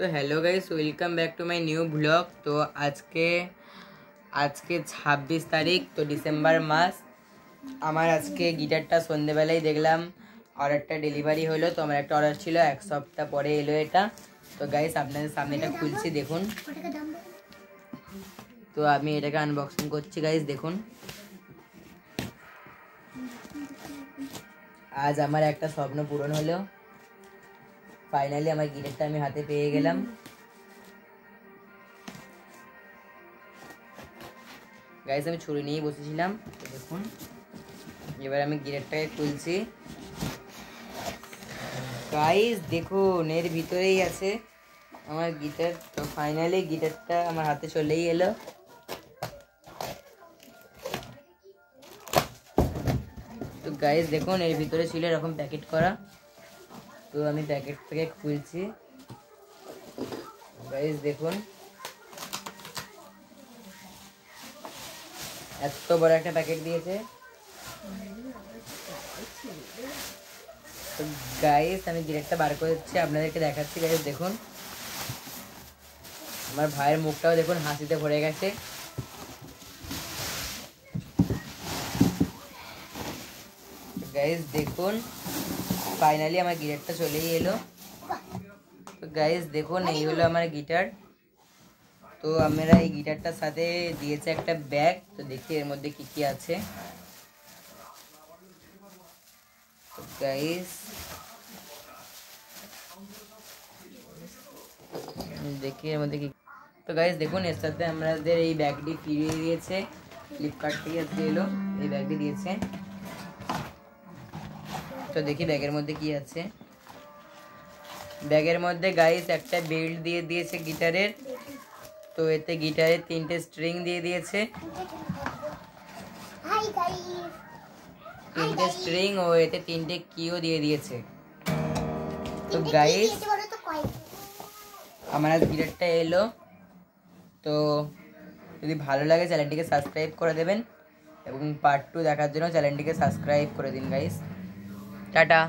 तो hello guys, welcome back to my new blog. तो आज के 26 तारीख तो डिसेम्बर मास। আমার আজকে গিটারটা সন্ধ্যেবেলায় দেখলাম অর্ডারটা ডেলিভারি হলো। তো আমার একটা অর্ডার ছিল, এক সপ্তাহ পরে এলো এটা। তো গাইস আপনাদের সামনে এটা খুলছি দেখুন। তো আমি এটাকে আনবক্সিং করছি গাইস, দেখুন। আজ আমার একটা স্বপ্ন পূরণ হলো, ফাইনালি আমার গিটারটা আমি হাতে পেয়ে গেলাম। গাইস আমি ছুরি নিয়ে বসেছিলাম, তো দেখুন এবার আমি গিটারটাকে খুলছি। গাইস দেখুন এর ভিতরেই আছে আমার গিটার। তো ফাইনালি গিটারটা আমার হাতে চলেই এলো। তো গাইস দেখুন এর ভিতরে ছিল এরকম প্যাকেট করা। তো আমি প্যাকেট থেকে খুলছি। গাইস দেখুন এত বড় একটা প্যাকেট দিয়েছে। তো গাইস আমি গিটারটা বার করে দিচ্ছি, আপনাদেরকে দেখাচ্ছি। গাইস দেখুন আমার ভাইয়ের মুখটাও দেখুন হাসিতে ভরে গেছে। গাইস দেখুন ফাইনালি আমার গিটারটা চলেই এলো। তো গাইস দেখুন এই হলো আমার গিটার। তো আমরা এই গিটারটার সাথে দিয়েছে একটা ব্যাগ। তো দেখি এর মধ্যে কি কি আছে। তো গাইস দেখি এর মধ্যে কি। তো গাইস দেখুন এর সাথে আমাদের এই ব্যাগটি ফিরিয়ে দিয়েছে, ফ্লিপকার্ট থেকে আজকে এলো এই ব্যাগটি দিয়েছে। তো দেখি ব্যাগের মধ্যে কি আছে। ব্যাগের মধ্যে গাইস একটা বেল্ট দিয়ে দিয়েছে গিটারের। তো এতে গিটারের 3টে স্ট্রিং দিয়ে দিয়েছে, 3টে স্ট্রিং ও এতে 3টে কিও দিয়ে দিয়েছে। তো গাইস আমার গিটারটা এলো। তো যদি ভালো লাগে চ্যানেলটিকে সাবস্ক্রাইব করে দেবেন এবং পার্ট 2 দেখার জন্য চ্যানেলটিকে সাবস্ক্রাইব করে দিন গাইস। টাটা।